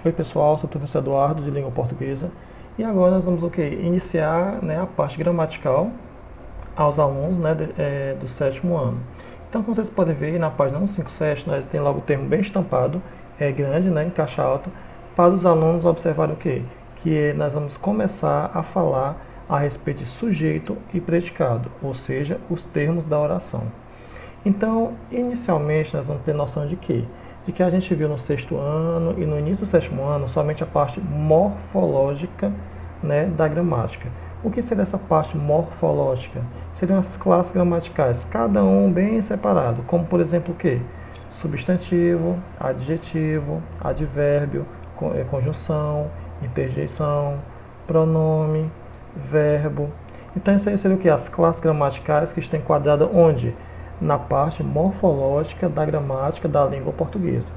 Oi pessoal, sou o professor Eduardo de Língua Portuguesa e agora nós vamos iniciar, né, a parte gramatical aos alunos, né, do sétimo ano. Então, como vocês podem ver, na página 157 nós tem logo o termo bem estampado, grande, né, em caixa alta, para os alunos observarem o quê? Que nós vamos começar a falar a respeito de sujeito e predicado, ou seja, os termos da oração. Então, inicialmente, nós vamos ter noção de quê? De que a gente viu no sexto ano e no início do sétimo ano somente a parte morfológica, né, da gramática. O que seria essa parte morfológica? Seriam as classes gramaticais, cada um bem separado, como por exemplo o quê? Substantivo, adjetivo, advérbio, conjunção, interjeição, pronome, verbo. Então isso aí seria o que? As classes gramaticais que estão enquadradas onde? Na parte morfológica da gramática da língua portuguesa.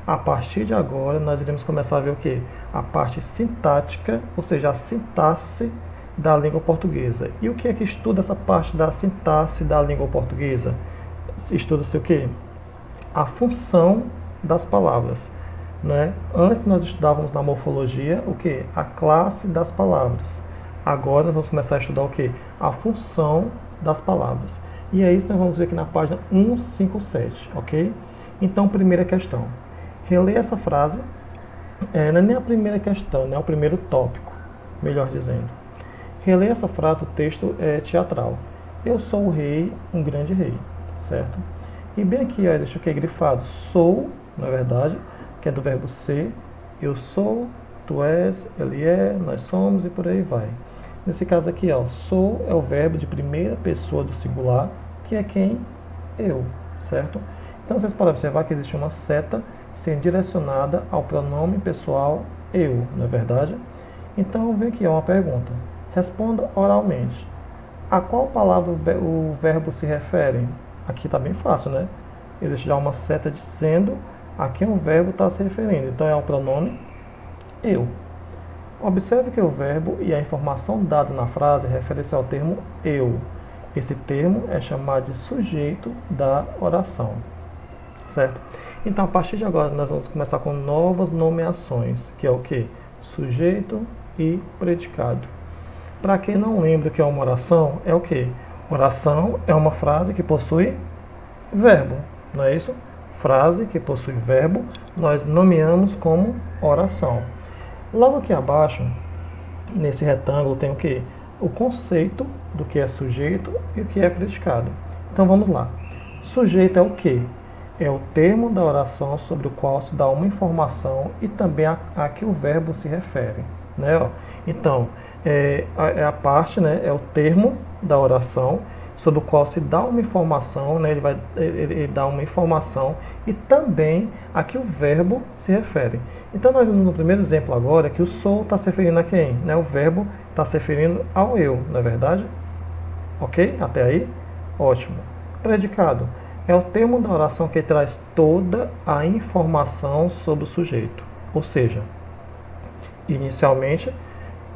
A partir de agora, nós iremos começar a ver o que? A parte sintática, ou seja, a sintaxe da língua portuguesa. E o que é que estuda essa parte da sintaxe da língua portuguesa? Estuda-se o que? A função das palavras. Né? Antes nós estudávamos na morfologia o que? A classe das palavras. Agora nós vamos começar a estudar o que? A função das palavras. E é isso que nós vamos ver aqui na página 157, ok? Então, primeira questão. Releia essa frase. Não é nem a primeira questão, né? É o primeiro tópico, melhor dizendo. Releia essa frase do texto teatral. Eu sou o rei, um grande rei, certo? E bem aqui, ó, deixa aqui grifado. Sou, na verdade, que é do verbo ser. Eu sou, tu és, ele é, nós somos e por aí vai. Nesse caso aqui, ó, sou é o verbo de primeira pessoa do singular, que é quem? Eu, certo? Então vocês podem observar que existe uma seta sendo direcionada ao pronome pessoal eu, não é verdade? Então vem aqui uma pergunta. Responda oralmente. A qual palavra o verbo se refere? Aqui está bem fácil, né? Existe já uma seta dizendo a quem o verbo está se referindo. Então é o pronome eu. Observe que o verbo e a informação dada na frase refere-se ao termo eu. Esse termo é chamado de sujeito da oração, certo? Então, a partir de agora, nós vamos começar com novas nomeações, que é o que? Sujeito e predicado. Para quem não lembra o que é uma oração, é o que? Oração é uma frase que possui verbo, não é isso? Frase que possui verbo, nós nomeamos como oração. Logo aqui abaixo, nesse retângulo, tem o que? O conceito do que é sujeito e o que é predicado. Então vamos lá. Sujeito é o que? É o termo da oração sobre o qual se dá uma informação e também a que o verbo se refere. Né? Então, é a parte, né? É o termo da oração sobre o qual se dá uma informação, né? Ele dá uma informação e também a que o verbo se refere. Então nós vimos no primeiro exemplo agora que o sou está se referindo a quem? Né? O verbo está se referindo ao eu, não é verdade? Ok? Até aí? Ótimo. Predicado é o termo da oração que traz toda a informação sobre o sujeito. Ou seja, inicialmente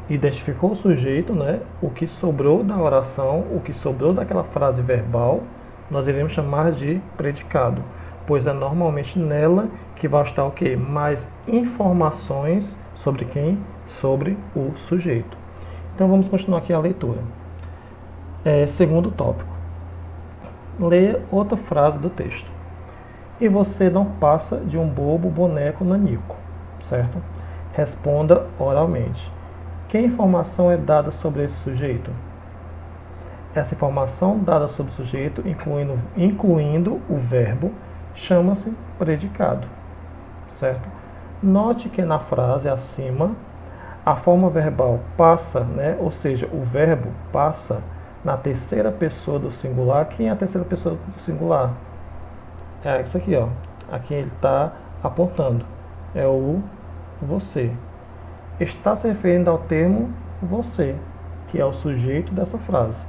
identificou o sujeito, né? O que sobrou da oração, o que sobrou daquela frase verbal, nós iremos chamar de predicado, pois é normalmente nela que vai estar o quê? Mais informações sobre quem? Sobre o sujeito. Então vamos continuar aqui a leitura. Segundo tópico. Leia outra frase do texto. E você não passa de um bobo boneco nanico, certo? Responda oralmente. Que informação é dada sobre esse sujeito? Essa informação dada sobre o sujeito, incluindo o verbo, chama-se predicado, certo? Note que na frase acima, a forma verbal passa, né? Ou seja, o verbo passa na terceira pessoa do singular. Quem é a terceira pessoa do singular? É isso aqui, ó. A quem ele está apontando. É o você. Está se referindo ao termo você, que é o sujeito dessa frase.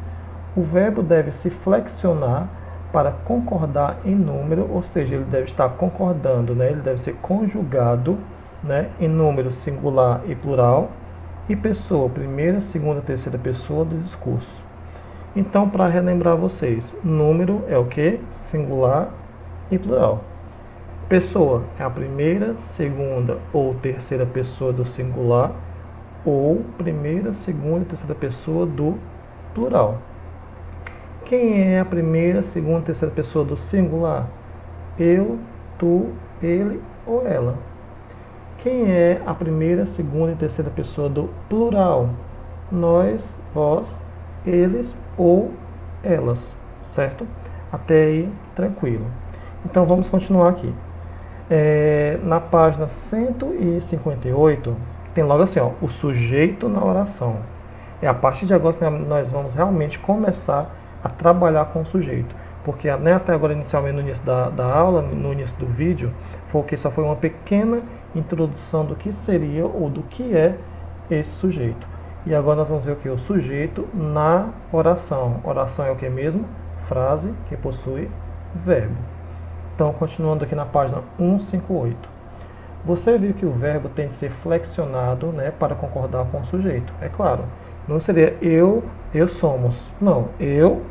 O verbo deve se flexionar para concordar em número, ou seja, ele deve estar concordando, né? Ele deve ser conjugado, né? Em número singular e plural, e pessoa, primeira, segunda, terceira pessoa do discurso. Então, para relembrar vocês, número é o que? Singular e plural. Pessoa é a primeira, segunda ou terceira pessoa do singular ou primeira, segunda e terceira pessoa do plural. Quem é a primeira, segunda e terceira pessoa do singular? Eu, tu, ele ou ela. Quem é a primeira, segunda e terceira pessoa do plural? Nós, vós, eles ou elas, certo? Até aí, tranquilo. Então vamos continuar aqui. Na página 158, tem logo assim, ó, o sujeito na oração. É a partir de agora que nós vamos realmente começar a trabalhar com o sujeito. Porque até agora, inicialmente, no início da aula, no início do vídeo, só foi uma pequena introdução do que seria ou do que é esse sujeito. E agora nós vamos ver o que? O sujeito na oração. Oração é o que mesmo? Frase que possui verbo. Então, continuando aqui na página 158. Você viu que o verbo tem que ser flexionado, né, para concordar com o sujeito. É claro, não seria eu somos. Não, eu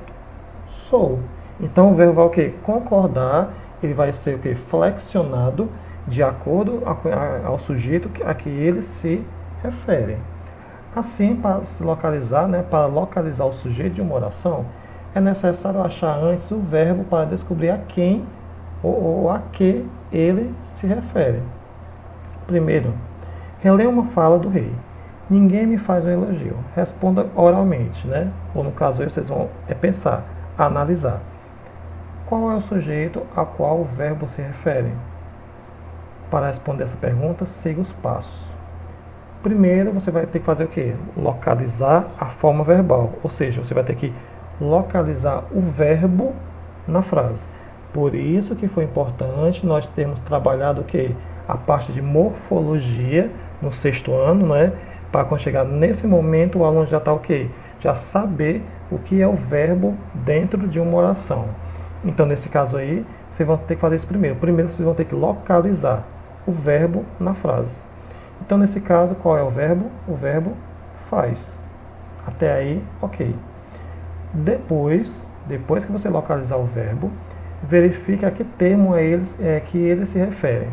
sou. Então o verbo vai o quê? Concordar, ele vai ser o quê? Flexionado de acordo ao sujeito a que ele se refere. Assim, para se localizar, né, para localizar o sujeito de uma oração, é necessário achar antes o verbo para descobrir a quem ou a que ele se refere. Primeiro, releia uma fala do rei. Ninguém me faz um elogio. Responda oralmente, né? Ou no caso aí vocês vão pensar, analisar. Qual é o sujeito a qual o verbo se refere? Para responder essa pergunta, siga os passos. Primeiro, você vai ter que fazer o quê? Localizar a forma verbal. Ou seja, você vai ter que localizar o verbo na frase. Por isso que foi importante nós termos trabalhado o quê? A parte de morfologia no 6º ano, né? Para quando chegar nesse momento o aluno já está o quê? Já saber o que é o verbo dentro de uma oração. Então, nesse caso aí, vocês vão ter que fazer isso primeiro. Primeiro, vocês vão ter que localizar o verbo na frase. Então, nesse caso, qual é o verbo? O verbo faz. Até aí, ok. Depois que você localizar o verbo, verifique a que termo que ele se refere.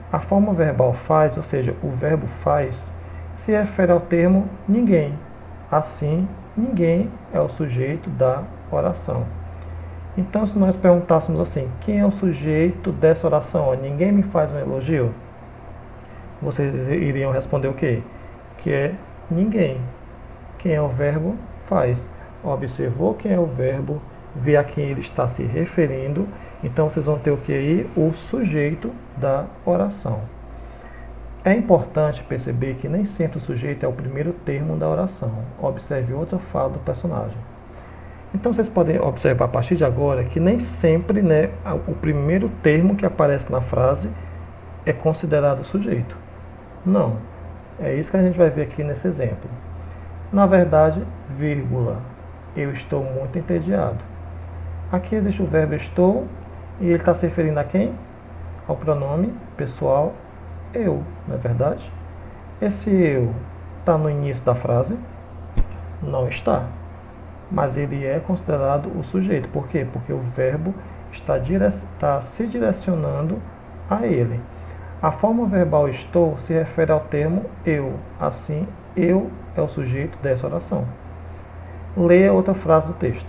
A forma verbal faz, ou seja, o verbo faz, se refere ao termo ninguém. Assim, ninguém é o sujeito da oração. Então, se nós perguntássemos assim, quem é o sujeito dessa oração? Ninguém me faz um elogio? Vocês iriam responder o quê? Que é ninguém. Quem é o verbo? Faz. Observou quem é o verbo, vê a quem ele está se referindo. Então, vocês vão ter o que aí? O sujeito da oração. É importante perceber que nem sempre o sujeito é o primeiro termo da oração. Observe outra fala do personagem. Então, vocês podem observar a partir de agora que nem sempre, né, o primeiro termo que aparece na frase é considerado sujeito. Não. É isso que a gente vai ver aqui nesse exemplo. Na verdade, vírgula, eu estou muito entediado. Aqui existe o verbo estou e ele está se referindo a quem? Ao pronome pessoal eu, não é verdade? Esse eu está no início da frase? Não está. Mas ele é considerado o sujeito. Por quê? Porque o verbo está se direcionando a ele. A forma verbal estou se refere ao termo eu. Assim, eu é o sujeito dessa oração. Leia outra frase do texto.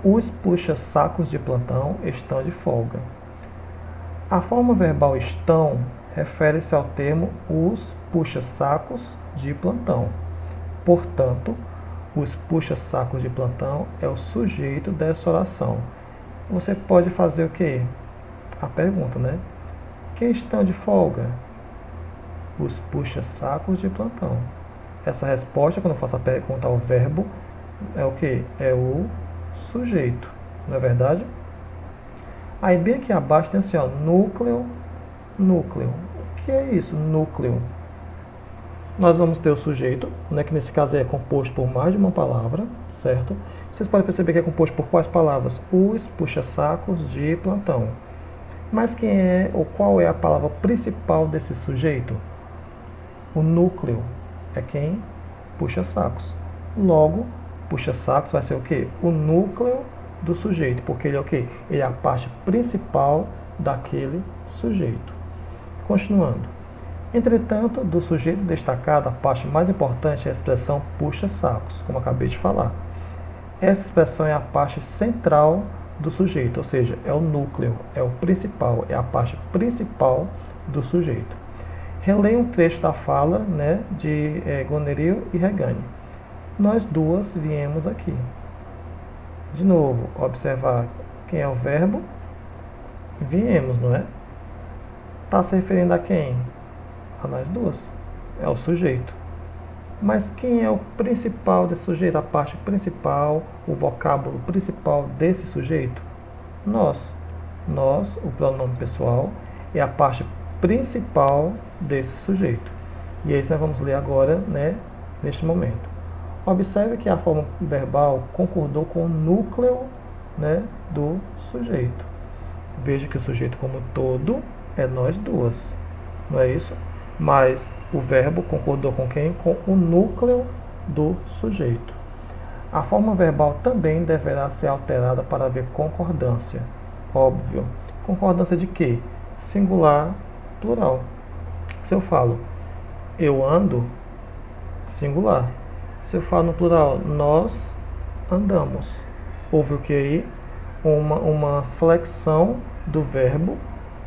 Os puxa-sacos de plantão estão de folga. A forma verbal estão refere-se ao termo os puxa-sacos de plantão. Portanto, os puxa-sacos de plantão é o sujeito dessa oração. Você pode fazer o quê? A pergunta, né? Quem estão de folga? Os puxa-sacos de plantão. Essa resposta, quando eu faço a pergunta ao verbo, é o quê? É o sujeito, não é verdade? Aí bem aqui abaixo tem assim, ó, núcleo. O que é isso, núcleo? Nós vamos ter o sujeito, né, que nesse caso é composto por mais de uma palavra, certo? Vocês podem perceber que é composto por quais palavras? Os puxa-sacos de plantão. Mas quem é ou qual é a palavra principal desse sujeito? O núcleo é quem puxa sacos. Logo, puxa sacos vai ser o quê? O núcleo do sujeito, porque ele é o quê? Ele é a parte principal daquele sujeito. Continuando. Entretanto, do sujeito destacado, a parte mais importante é a expressão puxa-sacos, como acabei de falar. Essa expressão é a parte central do sujeito, ou seja, é o núcleo, é o principal, é a parte principal do sujeito. Releia um trecho da fala, né, de Goneril e Reganey. Nós duas viemos aqui. De novo, observar quem é o verbo. Viemos, não é? Está se referindo a quem? A nós duas. É o sujeito. Mas quem é o principal desse sujeito? A parte principal, o vocábulo principal desse sujeito? Nós. Nós, o pronome pessoal, é a parte principal desse sujeito. E é isso que nós vamos ler agora, né, neste momento. Observe que a forma verbal concordou com o núcleo, né, do sujeito. Veja que o sujeito como todo é nós duas, não é isso? Mas o verbo concordou com quem? Com o núcleo do sujeito. A forma verbal também deverá ser alterada para haver concordância. Óbvio. Concordância de quê? Singular, plural. Se eu falo eu ando, singular. Se eu falo no plural, nós andamos. Houve o que aí? Uma flexão do verbo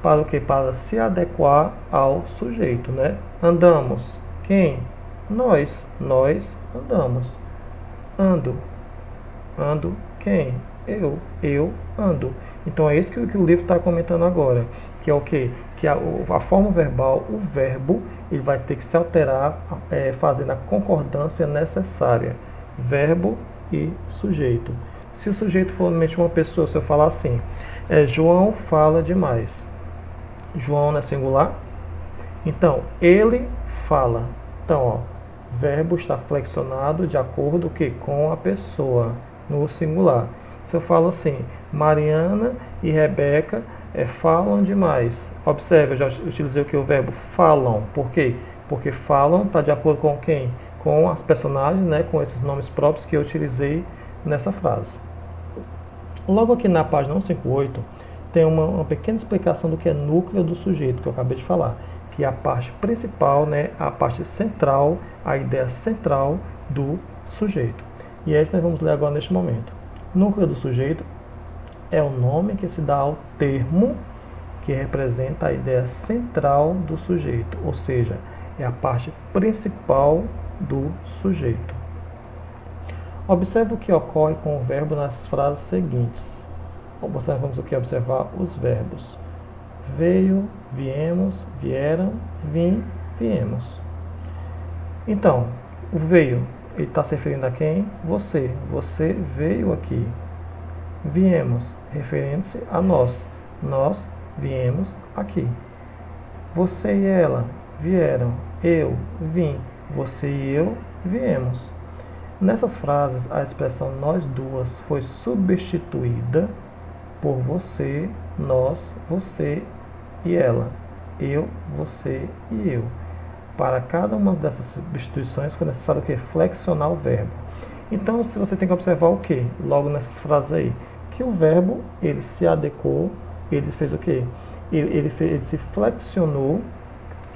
para o que? Para se adequar ao sujeito, né? Andamos. Quem? Nós. Nós andamos. Ando. Ando. Quem? Eu. Eu ando. Então é isso que o livro está comentando agora. Que é o quê? Que a forma verbal, o verbo, ele vai ter que se alterar fazendo a concordância necessária. Verbo e sujeito. Se o sujeito for realmente uma pessoa, se eu falar assim, João fala demais. João não é singular? Então, ele fala. Então, ó, verbo está flexionado de acordo com a pessoa, no singular. Se eu falo assim, Mariana e Rebeca falam demais. Observe, eu já utilizei o verbo falam. Por quê? Porque falam está de acordo com quem? Com as personagens, né, com esses nomes próprios que eu utilizei nessa frase. Logo aqui na página 158, tem uma pequena explicação do que é núcleo do sujeito, que eu acabei de falar, que é a parte principal, né, a parte central, a ideia central do sujeito. E é isso que nós vamos ler agora neste momento. Núcleo do sujeito é o nome que se dá ao termo que representa a ideia central do sujeito, ou seja, é a parte principal do sujeito. Observe o que ocorre com o verbo nas frases seguintes. Nós vamos aqui observar os verbos. Veio, viemos, vieram, vim, viemos. Então, o veio, ele está se referindo a quem? Você. Você veio aqui. Viemos, referindo-se a nós. Nós viemos aqui. Você e ela vieram. Eu vim. Você e eu viemos. Nessas frases, a expressão nós duas foi substituída por você, nós, você e ela. Eu, você e eu. Para cada uma dessas substituições foi necessário o quê? Flexionar o verbo. Então, se você tem que observar o quê? Logo nessas frases aí. Que o verbo, ele se adequou, ele fez o quê? Ele se flexionou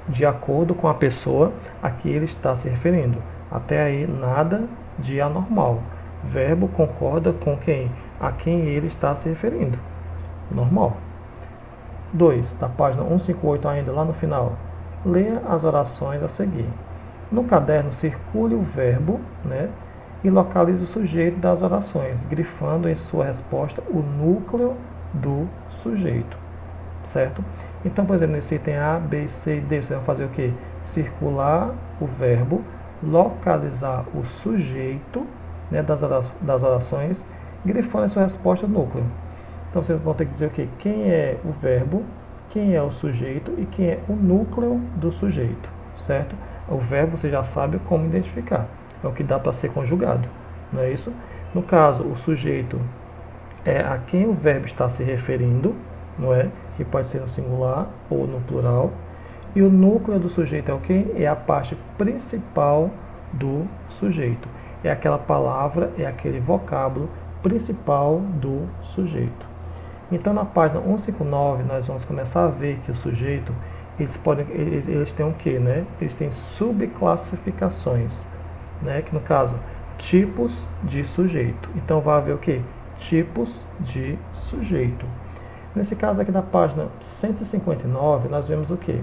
de acordo com a pessoa a que ele está se referindo. Até aí, nada de anormal. Verbo concorda com quem? A quem ele está se referindo. Normal. 2. Da página 158 ainda, lá no final. Leia as orações a seguir. No caderno, circule o verbo, né, e localize o sujeito das orações, grifando em sua resposta o núcleo do sujeito. Certo? Então, por exemplo, nesse item A, B, C e D, você vai fazer o quê? Circular o verbo, localizar o sujeito, né, das orações, grifando em sua resposta núcleo. Então, vocês vão ter que dizer o quê? Quem é o verbo, quem é o sujeito e quem é o núcleo do sujeito. Certo? O verbo você já sabe como identificar. É o que dá para ser conjugado, não é isso? No caso, o sujeito é a quem o verbo está se referindo, não é? Que pode ser no singular ou no plural. E o núcleo do sujeito é o quê? É a parte principal do sujeito. É aquela palavra, é aquele vocábulo principal do sujeito. Então, na página 159, nós vamos começar a ver que o sujeito, eles têm o quê, né? Eles têm subclassificações, né? Que no caso, tipos de sujeito. Então, vai haver o quê? Tipos de sujeito. Nesse caso aqui da página 159, nós vemos o quê?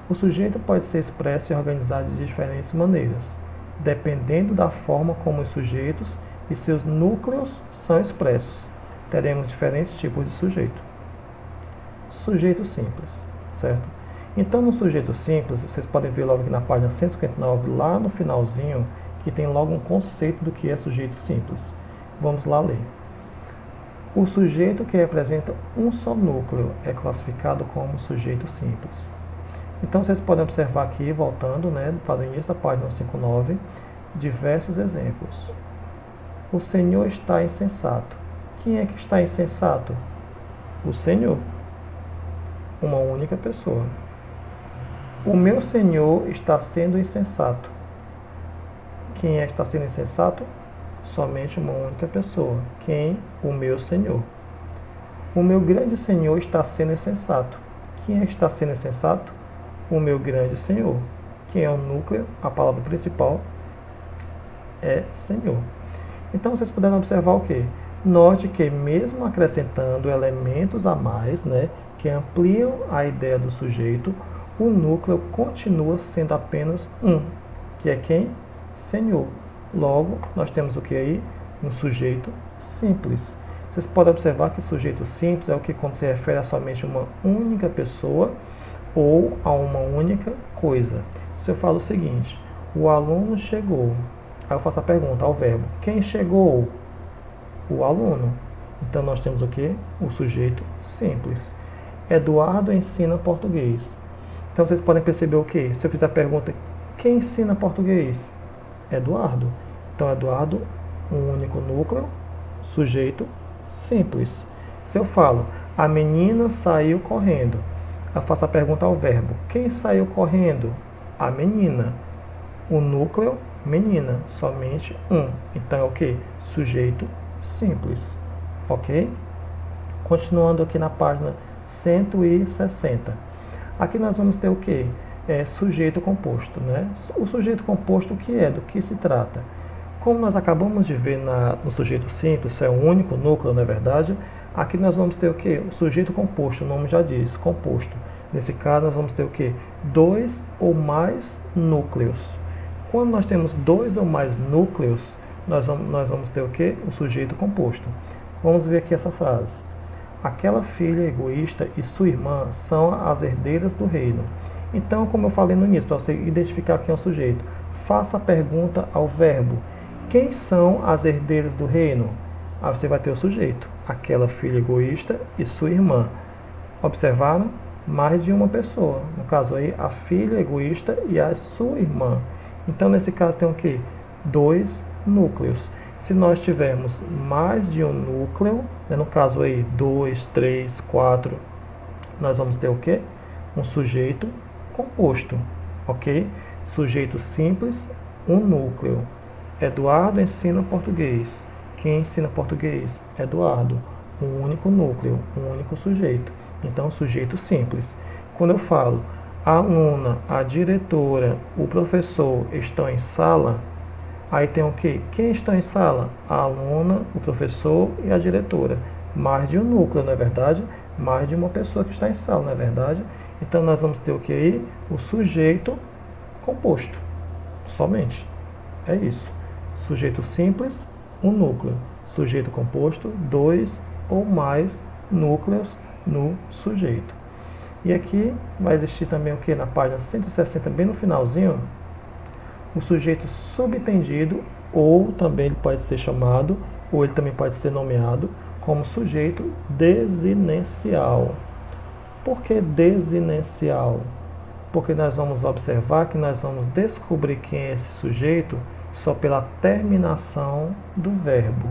O sujeito pode ser expresso e organizado de diferentes maneiras, dependendo da forma como os sujeitos e seus núcleos são expressos. Teremos diferentes tipos de sujeito. Sujeito simples, certo? Então, no sujeito simples, vocês podem ver logo aqui na página 159, lá no finalzinho, que tem logo um conceito do que é sujeito simples. Vamos lá ler. O sujeito que representa um só núcleo é classificado como sujeito simples. Então, vocês podem observar aqui, voltando, né, para o início da página 159, diversos exemplos. O Senhor está insensato. Quem é que está insensato? O Senhor. Uma única pessoa. O meu Senhor está sendo insensato. Quem é que está sendo insensato? Somente uma única pessoa. Quem? O meu Senhor. O meu grande Senhor está sendo insensato. Quem é que está sendo insensato? O meu grande Senhor. Quem é o núcleo? A palavra principal é Senhor. Então, vocês puderam observar o quê? Note que mesmo acrescentando elementos a mais, né, que ampliam a ideia do sujeito, o núcleo continua sendo apenas um, que é quem? Senhor. Logo, nós temos o que aí? Um sujeito simples. Vocês podem observar que sujeito simples é o que quando se refere a somente uma única pessoa ou a uma única coisa. Se eu falo o seguinte, o aluno chegou, aí eu faço a pergunta ao verbo, quem chegou? O aluno. Então nós temos o que? O sujeito simples. Eduardo ensina português. Então vocês podem perceber o que? Se eu fizer a pergunta, quem ensina português? Eduardo. Então Eduardo, um único núcleo, sujeito simples. Se eu falo, a menina saiu correndo, eu faço a pergunta ao verbo, quem saiu correndo? A menina. O núcleo, menina, somente um. Então é o que? Sujeito simples. Ok? Continuando aqui na página 160. Aqui nós vamos ter o que? Sujeito composto, né? O sujeito composto, o que é? Do que se trata? Como nós acabamos de ver no sujeito simples, isso é um único núcleo, na verdade, aqui nós vamos ter o que? O sujeito composto, o nome já diz, composto. Nesse caso, nós vamos ter o que? Dois ou mais núcleos. Quando nós temos dois ou mais núcleos, nós vamos ter o que? O sujeito composto. Vamos ver aqui essa frase. Aquela filha egoísta e sua irmã são as herdeiras do reino. Então, como eu falei no início, para você identificar quem é o sujeito, faça a pergunta ao verbo. Quem são as herdeiras do reino? Aí você vai ter o sujeito. Aquela filha egoísta e sua irmã. Observaram? Mais de uma pessoa. No caso aí, a filha egoísta e a sua irmã. Então, nesse caso, tem o quê? Dois núcleos. Se nós tivermos mais de um núcleo, né, no caso aí 2, 3, 4, nós vamos ter o quê? Um sujeito composto, ok? Sujeito simples, um núcleo. Eduardo ensina português. Quem ensina português? Eduardo. Um único núcleo, um único sujeito. Então, sujeito simples. Quando eu falo a aluna, a diretora, o professor estão em sala, aí tem o quê? Quem está em sala? A aluna, o professor e a diretora. Mais de um núcleo, não é verdade? Mais de uma pessoa que está em sala, não é verdade? Então, nós vamos ter o que aí? O sujeito composto. Somente. É isso. Sujeito simples, um núcleo. Sujeito composto, dois ou mais núcleos no sujeito. E aqui vai existir também o que? Na página 160, bem no finalzinho, o sujeito subentendido, ou também ele pode ser chamado, ou ele também pode ser nomeado como sujeito desinencial. Por que desinencial? Porque nós vamos observar que nós vamos descobrir quem é esse sujeito só pela terminação do verbo,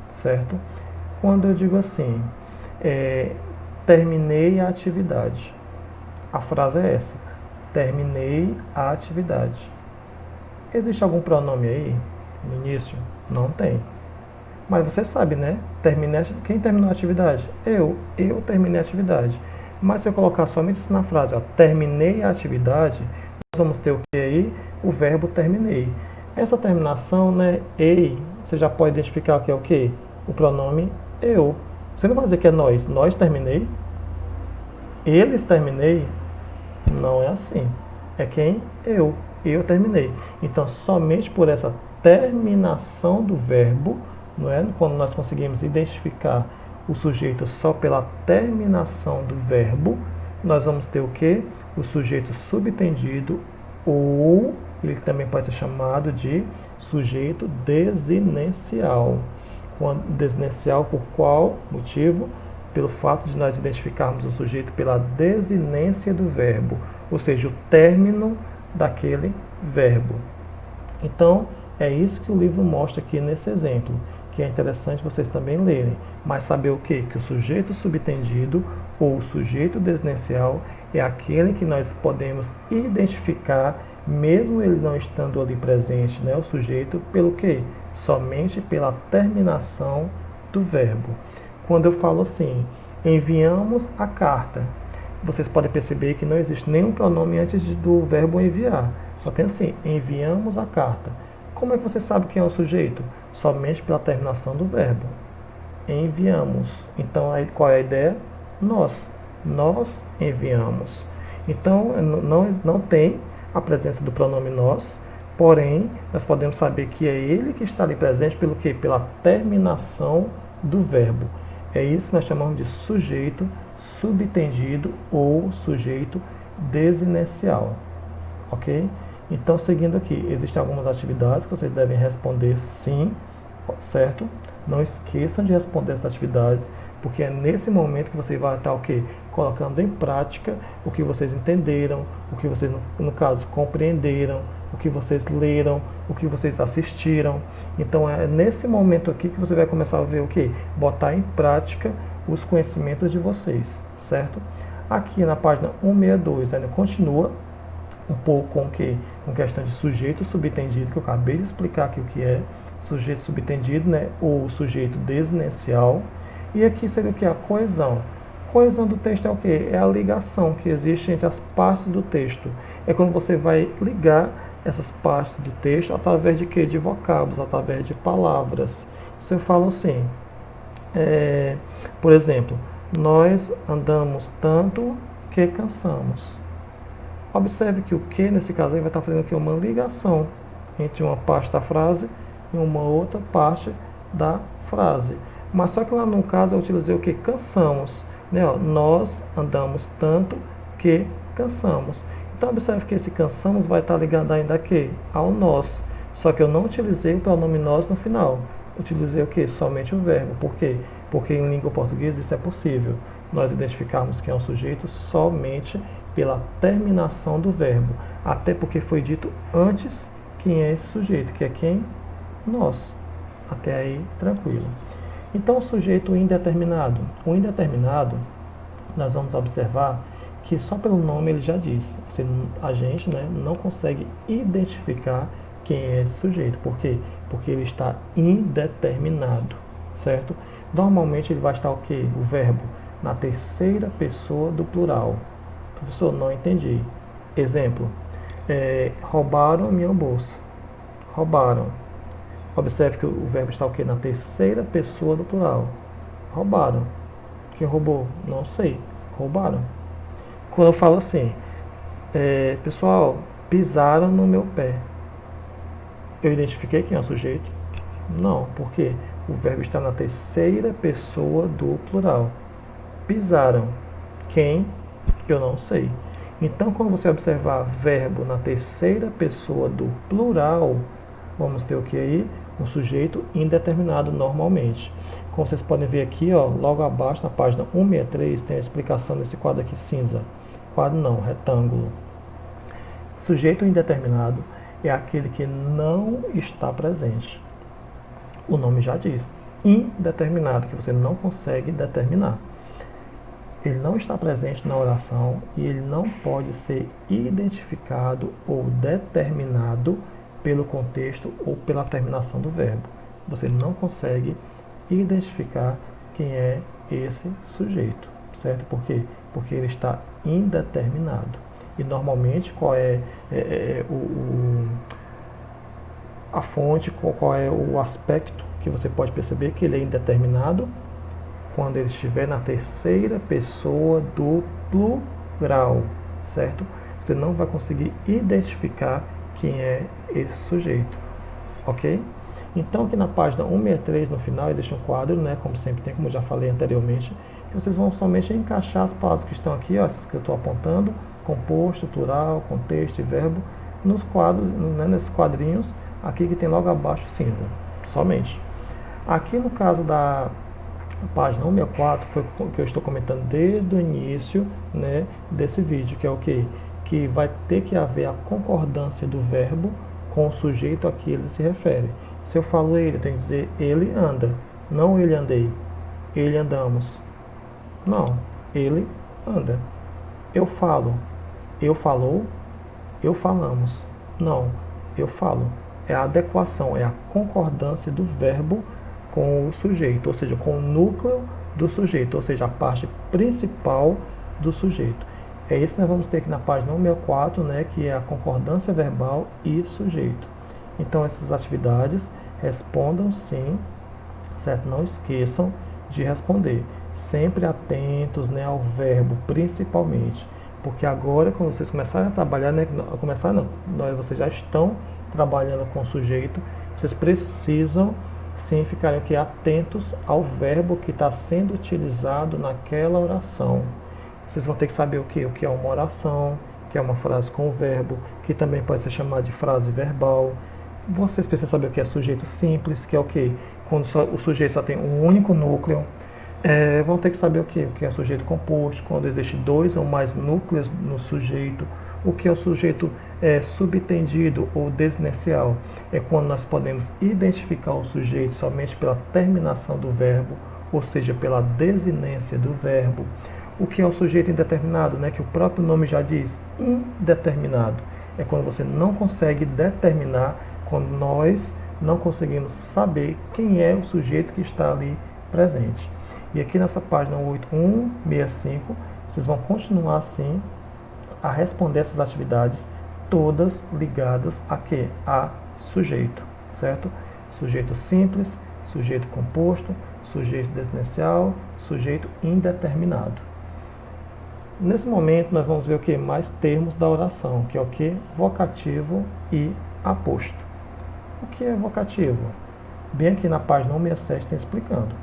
certo? Quando eu digo assim, terminei a atividade. A frase é essa, terminei a atividade. Existe algum pronome aí no início? Não tem. Mas você sabe, né? Quem terminou a atividade? Eu terminei a atividade. Mas se eu colocar somente isso na frase, ó, terminei a atividade, nós vamos ter o que aí? O verbo terminei. Essa terminação, né, ei, você já pode identificar que é o que? O pronome eu. Você não vai dizer que é nós terminei, eles terminei, não é assim. É quem? Eu terminei. Então, somente por essa terminação do verbo, não é? Quando nós conseguimos identificar o sujeito só pela terminação do verbo, nós vamos ter o que? O sujeito subtendido, ou ele também pode ser chamado de sujeito desinencial. Desinencial por qual motivo? Pelo fato de nós identificarmos o sujeito pela desinência do verbo, ou seja, o término daquele verbo. Então, é isso que o livro mostra aqui nesse exemplo, que é interessante vocês também lerem. Mas saber o quê? Que o sujeito subtendido ou o sujeito desinencial é aquele que nós podemos identificar, mesmo ele não estando ali presente, né, o sujeito, pelo quê? Somente pela terminação do verbo. Quando eu falo assim, enviamos a carta, vocês podem perceber que não existe nenhum pronome antes do verbo enviar. Só tem assim, enviamos a carta. Como é que você sabe quem é o sujeito? Somente pela terminação do verbo. Enviamos. Então, aí, qual é a ideia? Nós. Nós enviamos. Então, não tem a presença do pronome nós, porém, nós podemos saber que é ele que está ali presente pelo quê? Pela terminação do verbo. É isso que nós chamamos de sujeito subtendido ou sujeito desinencial. Ok? Então, seguindo aqui, existem algumas atividades que vocês devem responder sim, certo? Não esqueçam de responder essas atividades, porque é nesse momento que você vai estar o quê? Colocando em prática o que vocês entenderam, o que vocês, no caso, compreenderam, o que vocês leram, o que vocês assistiram. Então, é nesse momento aqui que você vai começar a ver o quê? Botar em prática os conhecimentos de vocês, certo? Aqui na página 162 ainda continua um pouco com o quê? Com questão de sujeito subtendido, que eu acabei de explicar aqui o que é sujeito subtendido, né? Ou sujeito desinencial. E aqui seria o que? A coesão. Coesão do texto é o que? É a ligação que existe entre as partes do texto. É quando você vai ligar essas partes do texto através de quê? De vocábulos, através de palavras. Se eu falo assim, por exemplo, nós andamos tanto que cansamos. Observe que o que, nesse caso, aí vai estar fazendo aqui uma ligação entre uma parte da frase e uma outra parte da frase. Mas só que lá no caso eu utilizei o que? Cansamos. Né? Ó, nós andamos tanto que cansamos. Então observe que esse cansamos vai estar ligado ainda aqui ao nós. Só que eu não utilizei o pronome nós no final. Utilizei o que? Somente o verbo. Por quê? Porque em língua portuguesa isso é possível. Nós identificarmos quem é o sujeito somente pela terminação do verbo. Até porque foi dito antes quem é esse sujeito, que é quem? Nós. Até aí, tranquilo. Então, o sujeito indeterminado. O indeterminado, nós vamos observar que só pelo nome ele já diz. A gente, né, não consegue identificar quem é esse sujeito. Por quê? Porque ele está indeterminado, certo? Normalmente ele vai estar o quê? O verbo na terceira pessoa do plural. Professor, não entendi. Exemplo, roubaram a minha bolsa. Roubaram. Observe que o verbo está o quê? Na terceira pessoa do plural. Roubaram. Quem roubou? Não sei. Roubaram. Quando eu falo assim, pessoal, pisaram no meu pé. Eu identifiquei quem é o sujeito? Não, porque o verbo está na terceira pessoa do plural. Pisaram. Quem? Eu não sei. Então, quando você observar verbo na terceira pessoa do plural, vamos ter o que aí? Um sujeito indeterminado normalmente. Como vocês podem ver aqui, ó, logo abaixo, na página 163, tem a explicação desse quadro aqui cinza. Quadro não, retângulo. Sujeito indeterminado é aquele que não está presente. O nome já diz. Indeterminado, que você não consegue determinar. Ele não está presente na oração e ele não pode ser identificado ou determinado pelo contexto ou pela terminação do verbo. Você não consegue identificar quem é esse sujeito, certo? Por quê? Porque ele está indeterminado. E normalmente qual é, a fonte, qual é o aspecto que você pode perceber que ele é indeterminado? Quando ele estiver na terceira pessoa do plural, certo? Você não vai conseguir identificar quem é esse sujeito, ok? Então aqui na página 163 no final existe um quadro, né, como sempre tem, como eu já falei anteriormente, que vocês vão somente encaixar as palavras que estão aqui, ó, essas que eu estou apontando, composto, plural, contexto e verbo, nos quadros, né, nesses quadrinhos aqui que tem logo abaixo cinza, somente. Aqui no caso da página 164 foi o que eu estou comentando desde o início, né, desse vídeo, que é o quê? Que vai ter que haver a concordância do verbo com o sujeito a que ele se refere. Se eu falo ele, eu tenho que dizer ele anda, não ele andei, ele andamos. Não, ele anda. Eu falo, eu falou, eu falamos. Não, eu falo. É a adequação, é a concordância do verbo com o sujeito, ou seja, com o núcleo do sujeito, ou seja, a parte principal do sujeito. É isso que nós vamos ter aqui na página 164, né, que é a concordância verbal e sujeito. Então, essas atividades, respondam sim, certo? Não esqueçam de responder. Sempre atentos, né, ao verbo, principalmente. Porque agora, quando vocês começarem a trabalhar, né, vocês já estão trabalhando com o sujeito, vocês precisam sim ficarem aqui atentos ao verbo que está sendo utilizado naquela oração. Vocês vão ter que saber o que é uma oração, que é uma frase com o verbo, que também pode ser chamada de frase verbal. Vocês precisam saber o que é sujeito simples, que é o que? Quando o sujeito só tem um único núcleo. Vão ter que saber o que é sujeito composto, quando existe dois ou mais núcleos no sujeito. O que é o sujeito subtendido ou desinencial? É quando nós podemos identificar o sujeito somente pela terminação do verbo, ou seja, pela desinência do verbo. O que é o sujeito indeterminado, né? Que o próprio nome já diz, indeterminado. É quando você não consegue determinar, quando nós não conseguimos saber quem é o sujeito que está ali presente. E aqui nessa página 8165, vocês vão continuar assim a responder essas atividades, todas ligadas a quê? A sujeito, certo? Sujeito simples, sujeito composto, sujeito desinencial, sujeito indeterminado. Nesse momento nós vamos ver o que? Mais termos da oração, que é o que? Vocativo e aposto. O que é vocativo? Bem aqui na página 167 tem explicando.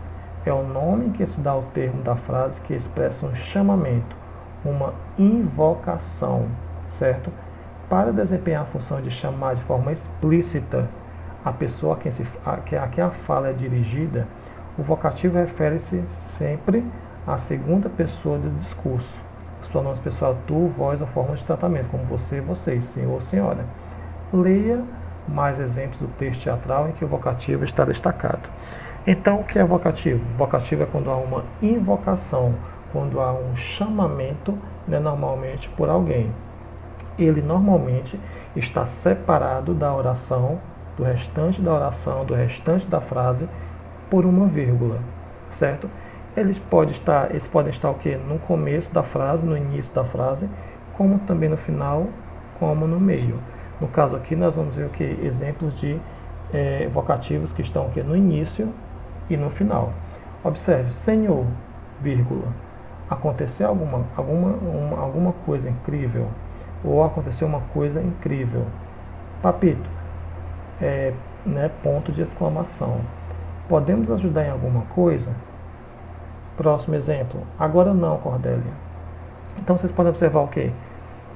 É o nome em que se dá o termo da frase que expressa um chamamento, uma invocação, certo? Para desempenhar a função de chamar de forma explícita a pessoa a quem a fala é dirigida, o vocativo refere-se sempre à segunda pessoa do discurso. Os pronomes pessoal tu, vós ou forma de tratamento, como você, vocês, senhor ou senhora. Leia mais exemplos do texto teatral em que o vocativo está destacado. Então, o que é vocativo? Vocativo é quando há uma invocação, quando há um chamamento, né, normalmente por alguém. Ele normalmente está separado da oração, do restante da oração, do restante da frase, por uma vírgula, certo? Eles podem estar o quê? No começo da frase, no início da frase, como também no final, como no meio. No caso aqui, nós vamos ver o que? Exemplos de vocativos que estão aqui no início e no final. Observe, Senhor, vírgula, aconteceu alguma coisa incrível, ou aconteceu uma coisa incrível. Papito, né, ponto de exclamação. Podemos ajudar em alguma coisa? Próximo exemplo. Agora não, Cordélia. Então vocês podem observar o quê?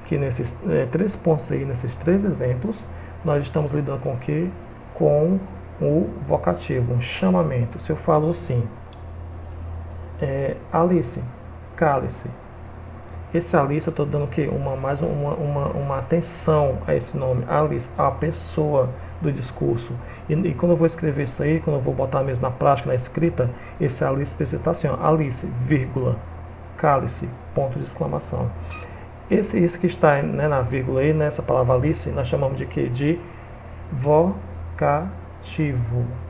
Que nesses 3 pontos aí, nesses 3 exemplos, nós estamos lidando com o quê? Com o vocativo, um chamamento. Se eu falo assim, Alice, cale-se. Esse Alice eu estou dando o quê? Uma atenção a esse nome, Alice, a pessoa do discurso. E quando eu vou escrever isso aí, quando eu vou botar mesmo na prática, na escrita, esse Alice precisa estar assim, ó, Alice, vírgula, cale-se, ponto de exclamação. Isso que está, né, na vírgula aí, nessa palavra Alice, nós chamamos de quê? De vocativo,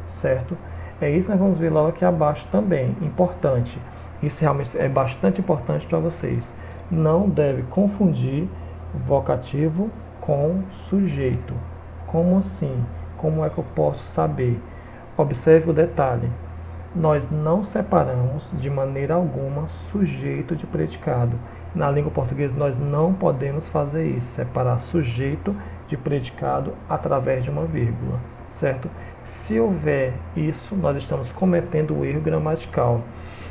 certo? É isso que nós vamos ver logo aqui abaixo também. Importante. Isso realmente é bastante importante para vocês. Não deve confundir vocativo com sujeito. Como assim? Como é que eu posso saber? Observe o detalhe. Nós não separamos de maneira alguma sujeito de predicado. Na língua portuguesa nós não podemos fazer isso, separar sujeito de predicado através de uma vírgula, certo? Se houver isso, nós estamos cometendo o erro gramatical.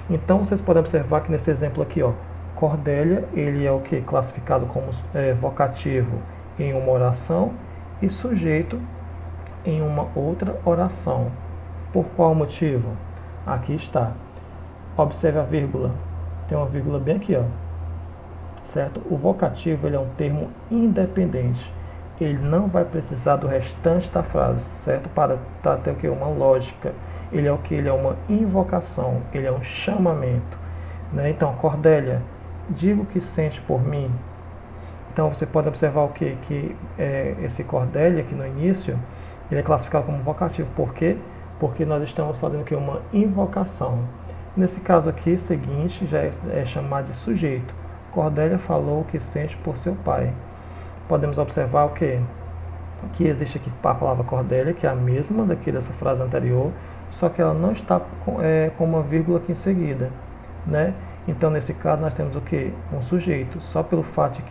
Então vocês podem observar que nesse exemplo aqui, ó, Cordélia, ele é o que? Classificado como vocativo em uma oração e sujeito em uma outra oração. Por qual motivo? Aqui está. Observe a vírgula. Tem uma vírgula bem aqui, ó. Certo? O vocativo ele é um termo independente. Ele não vai precisar do restante da frase, certo? Para ter o que? Uma lógica. Ele é o que? Ele é uma invocação. Ele é um chamamento. Né? Então, Cordélia, diga o que sente por mim. Então, você pode observar o que? Que esse Cordélia aqui no início, ele é classificado como vocativo. Por quê? Porque nós estamos fazendo aqui uma invocação. Nesse caso aqui, seguinte, já é chamado de sujeito. Cordélia falou o que sente por seu pai. Podemos observar o que? Que existe aqui a palavra Cordélia, que é a mesma dessa frase anterior, só que ela não está com uma vírgula aqui em seguida. Né? Então, nesse caso, nós temos o que? Um sujeito. Só pelo fato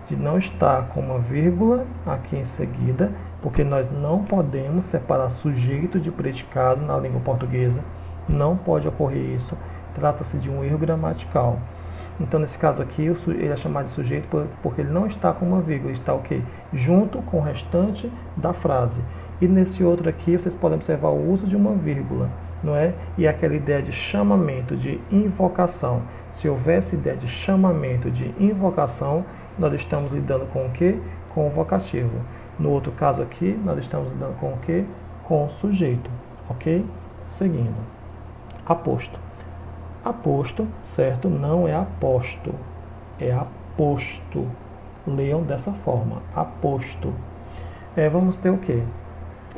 de não estar com uma vírgula aqui em seguida, porque nós não podemos separar sujeito de predicado na língua portuguesa. Não pode ocorrer isso. Trata-se de um erro gramatical. Então, nesse caso aqui, ele é chamado de sujeito porque ele não está com uma vírgula. Ele está o quê? Junto com o restante da frase. E nesse outro aqui, vocês podem observar o uso de uma vírgula, não é? E aquela ideia de chamamento, de invocação. Se houvesse ideia de chamamento, de invocação, nós estamos lidando com o quê? Com o vocativo. No outro caso aqui, nós estamos lidando com o quê? Com o sujeito, ok? Seguindo. Aposto. Aposto, certo? Não é aposto, é aposto. Leiam dessa forma, aposto. Vamos ter o quê?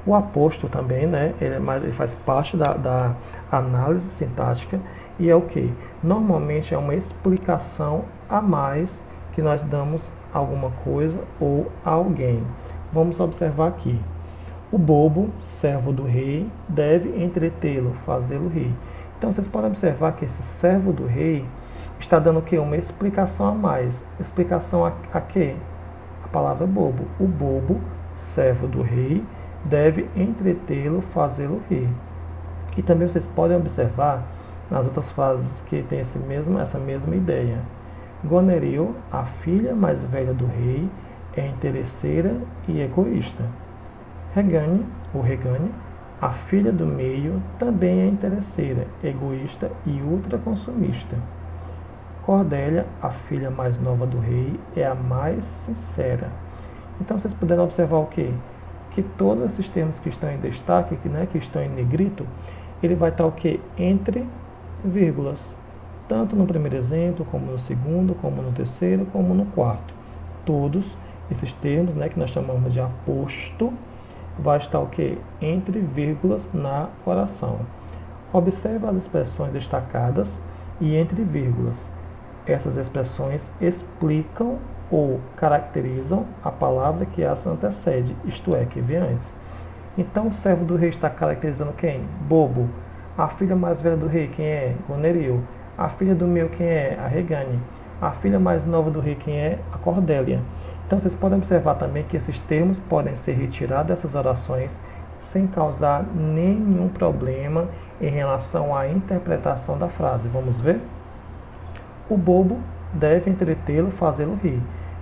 O aposto também, né? Ele faz parte da análise sintática e é o quê? Normalmente é uma explicação a mais que nós damos a alguma coisa ou a alguém. Vamos observar aqui. O bobo, servo do rei, deve entretê-lo, fazê-lo rir. Então, vocês podem observar que esse servo do rei está dando o quê? Uma explicação a mais. Explicação a quê? A palavra bobo. O bobo, servo do rei, deve entretê-lo, fazê-lo rir. E também vocês podem observar nas outras frases que tem essa mesma ideia. Goneril, a filha mais velha do rei, é interesseira e egoísta. Regane, ou Regane, a filha do meio, também é interesseira, egoísta e ultraconsumista. Cordélia, a filha mais nova do rei, é a mais sincera. Então vocês puderam observar o quê? Que todos esses termos que estão em destaque, que estão em negrito, ele vai estar o quê? Entre vírgulas. Tanto no primeiro exemplo, como no segundo, como no terceiro, como no quarto. Todos esses termos, que nós chamamos de aposto, vai estar o quê? Entre vírgulas na oração. Observe as expressões destacadas e entre vírgulas. Essas expressões explicam ou caracterizam a palavra que as antecede, isto é, que vem antes. Então, o servo do rei está caracterizando quem? Bobo. A filha mais velha do rei, quem é? Goneril. A filha do meio, quem é? A Regane. A filha mais nova do rei, quem é? A Cordélia. Então, vocês podem observar também que esses termos podem ser retirados dessas orações sem causar nenhum problema em relação à interpretação da frase. Vamos ver? O bobo deve entretê-lo, fazê-lo rir.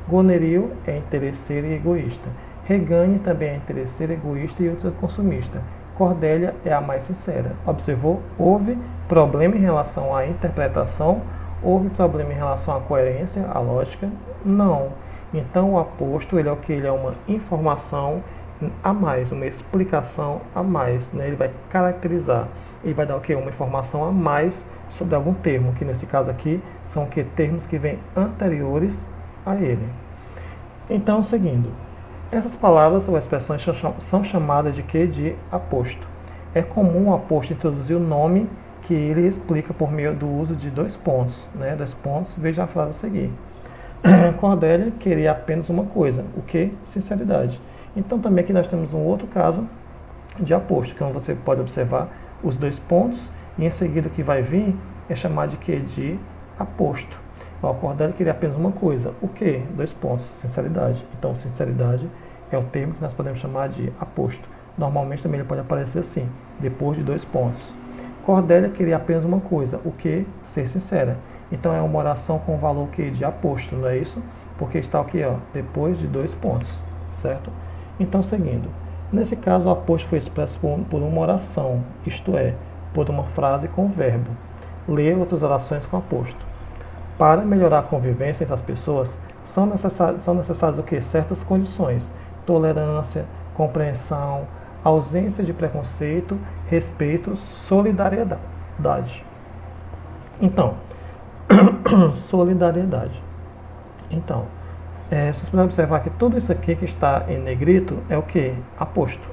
Goneril é interesseiro e egoísta. Regane também é interesseiro, egoísta e ultraconsumista. Cordélia é a mais sincera. Observou? Houve problema em relação à interpretação? Houve problema em relação à coerência, à lógica? Não. Então, o aposto, ele é o que? Ele é uma informação a mais, uma explicação a mais. Ele vai caracterizar. Ele vai dar o que? Uma informação a mais sobre algum termo, que nesse caso aqui são o que? Termos que vêm anteriores a ele. Então, seguindo. Essas palavras ou expressões são chamadas de quê? De aposto. é comum o aposto introduzir o nome que ele explica por meio do uso de dois pontos. Né? Dois pontos, veja a frase a seguir. Cordélia queria apenas uma coisa, o que? Sinceridade. Então também aqui nós temos um outro caso de aposto, que você pode observar os dois pontos e em seguida o que vai vir é chamado de quê? De aposto. A Cordélia queria apenas uma coisa, o que? Dois pontos, sinceridade. Então sinceridade é o termo que nós podemos chamar de aposto. Normalmente também ele pode aparecer assim, depois de dois pontos. Cordélia queria apenas uma coisa, o que? Ser sincera. Então é uma oração com valor que de aposto, não é isso? Porque está aqui, ó, depois de dois pontos, certo? Então, seguindo. Nesse caso, o aposto foi expresso por uma oração, isto é, por uma frase com verbo. Ler outras orações com aposto. Para melhorar a convivência entre as pessoas, são necessárias o quê? Certas condições. Tolerância, compreensão, ausência de preconceito, respeito, solidariedade. Então, solidariedade. Então, vocês podem observar que tudo isso aqui que está em negrito é o que? Aposto.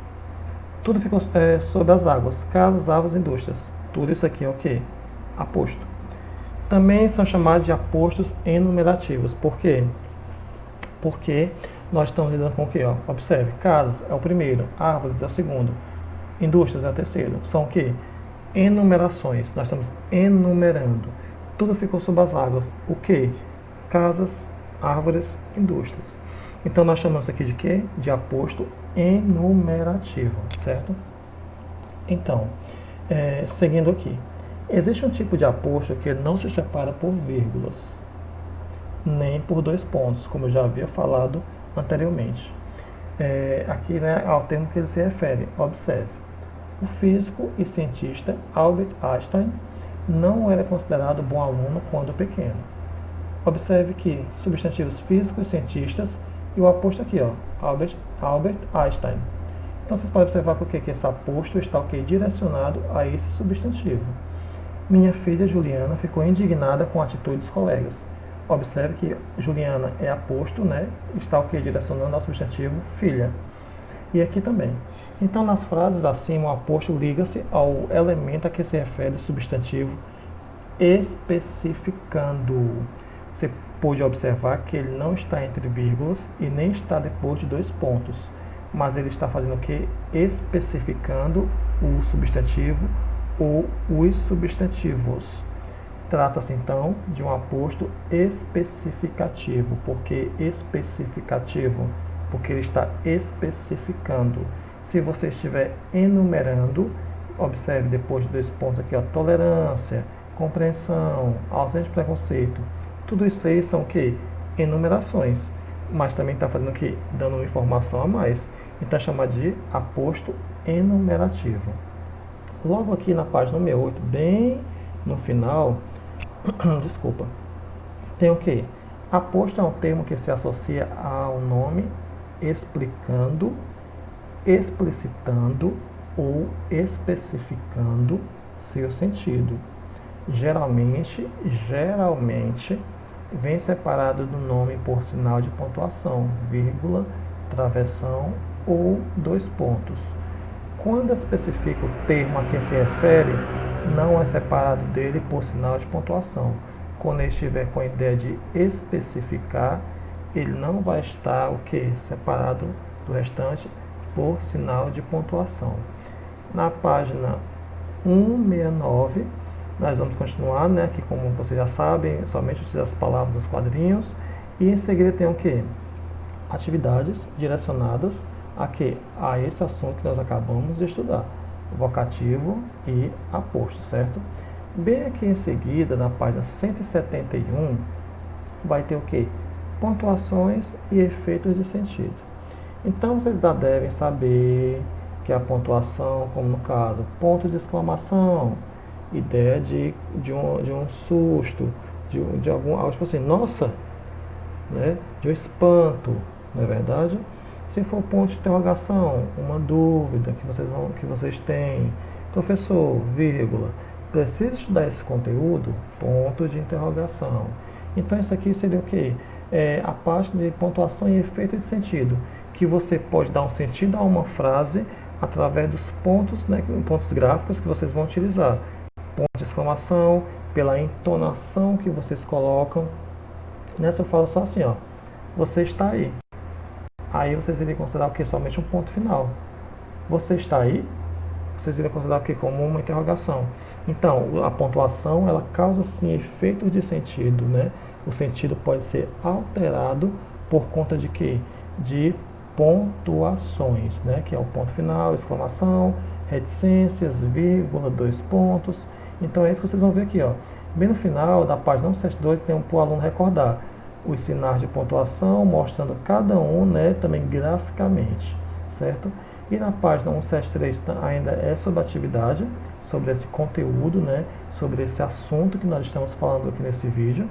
Tudo ficou sob as águas, casas, árvores, indústrias. Tudo isso aqui é o que? Aposto. Também são chamados de apostos enumerativos. Por quê? Porque nós estamos lidando com o que? Observe, casas é o primeiro, árvores é o segundo, indústrias é o terceiro. São o que? Enumerações. Nós estamos enumerando. Tudo ficou sob as águas. O que? Casas, árvores, indústrias. Então nós chamamos aqui de quê? De aposto enumerativo, certo? Então, seguindo aqui. Existe um tipo de aposto que não se separa por vírgulas, nem por dois pontos, como eu já havia falado anteriormente. Aqui, né, ao termo que ele se refere. Observe. O físico e cientista Albert Einstein não era considerado bom aluno quando pequeno. Observe que substantivos físicos e cientistas e o aposto aqui, Albert Einstein. Então vocês podem observar que esse aposto está direcionado a esse substantivo. Minha filha Juliana ficou indignada com a atitude dos colegas. Observe que Juliana é aposto, né? Está direcionando ao substantivo filha. E aqui também. Então, nas frases acima, o aposto liga-se ao elemento a que se refere o substantivo especificando. Você pode observar que ele não está entre vírgulas e nem está depois de dois pontos, mas ele está fazendo o que? Especificando o substantivo ou os substantivos. Trata-se então de um aposto especificativo. Por que especificativo? Porque ele está especificando. Se você estiver enumerando, observe depois de dois pontos aqui, tolerância, compreensão, ausência de preconceito. Tudo isso aí são o que? Enumerações. Mas também está fazendo o que? Dando uma informação a mais. Então é chamado de aposto enumerativo. Logo aqui na página 68, bem no final, desculpa, tem o que? Aposto é um termo que se associa ao nome explicando, explicitando ou especificando seu sentido. Geralmente vem separado do nome por sinal de pontuação, vírgula, travessão ou dois pontos. Quando especifica o termo a quem se refere, não é separado dele por sinal de pontuação. Quando ele estiver com a ideia de especificar, ele não vai estar o que? Separado do restante por sinal de pontuação. Na página 169, nós vamos continuar, né? Que como vocês já sabem, somente utilizar as palavras nos quadrinhos. E em seguida tem o que? Atividades direcionadas a quê? A esse assunto que nós acabamos de estudar. Vocativo e aposto, certo? Bem aqui em seguida, na página 171, vai ter o que? Pontuações e efeitos de sentido. Então, vocês já devem saber que a pontuação, como no caso, ponto de exclamação, ideia de um susto, de algum, algo tipo assim, nossa, né? De um espanto, não é verdade? Se for ponto de interrogação, uma dúvida que vocês têm, professor, vírgula, precisa estudar esse conteúdo? Ponto de interrogação. Então isso aqui seria o quê? A parte de pontuação e efeito de sentido, que você pode dar um sentido a uma frase através dos pontos, né, pontos gráficos que vocês vão utilizar. Ponto de exclamação, pela entonação que vocês colocam. Nessa eu falo só assim, ó, você está aí. Aí vocês irem considerar o que? Somente um ponto final. Você está aí? Vocês irem considerar o que? Como uma interrogação. Então, a pontuação, ela causa sim efeitos de sentido, né? O sentido pode ser alterado por conta de quê? De pontuações, né? Que é o ponto final, exclamação, reticências, vírgula, 2 pontos. Então é isso que vocês vão ver aqui, ó. Bem no final da página 172 tem para o aluno recordar os sinais de pontuação, mostrando cada um, né, também graficamente, certo? E na página 173 ainda é sobre atividade, sobre esse conteúdo, né, sobre esse assunto que nós estamos falando aqui nesse vídeo.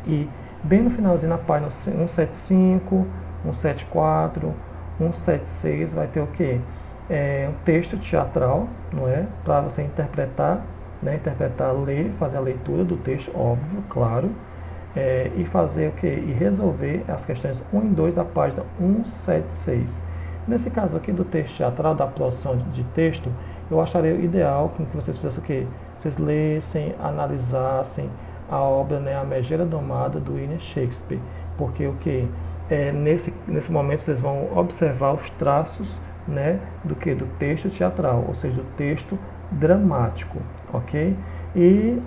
E bem no finalzinho, na página 175, 174, 176, vai ter o quê? Um texto teatral, não é? Para você interpretar, né? Interpretar, ler, fazer a leitura do texto, óbvio, claro. E fazer o quê? E resolver as questões 1 e 2 da página 176. Nesse caso aqui do texto teatral, da produção de texto, eu acharia ideal que vocês fizessem o quê? Vocês lessem, analisassem a obra, né, A Megera Domada, do William Shakespeare. Porque o que? Nesse momento vocês vão observar os traços, né, do que? Do texto teatral, ou seja, do texto dramático, ok? E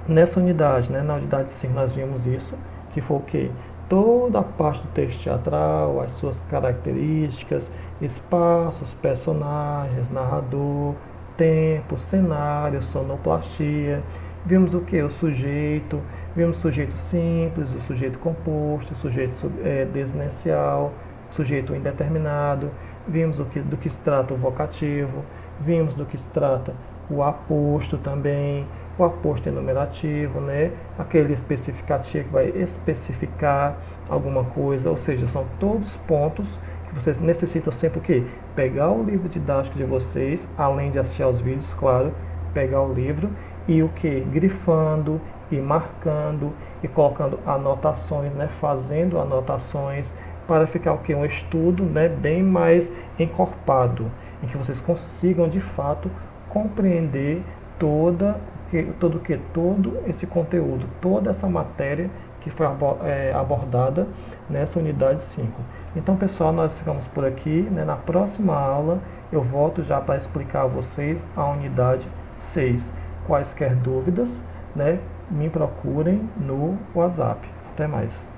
nessa unidade, né, na unidade 5 nós vimos isso, que foi o que? Toda a parte do texto teatral, as suas características, espaços, personagens, narrador, tempo, cenário, sonoplastia. Vimos o que? O sujeito, vimos o sujeito simples, o sujeito composto, o sujeito desinencial, o sujeito indeterminado. Vimos do que se trata o vocativo, vimos do que se trata o aposto também, o aposto enumerativo, né? Aquele especificativo que vai especificar alguma coisa, ou seja, são todos pontos que vocês necessitam sempre o quê? Pegar o livro didático de vocês, além de assistir aos vídeos, claro, pegar o livro e o que? Grifando e marcando e colocando anotações, né? Fazendo anotações para ficar o que? Um estudo, né? Bem mais encorpado, em que vocês consigam de fato compreender todo esse conteúdo, toda essa matéria que foi abordada nessa unidade 5. Então, pessoal, nós ficamos por aqui, né? Na próxima aula eu volto já para explicar a vocês a unidade 6. Quaisquer dúvidas, né, me procurem no WhatsApp. Até mais.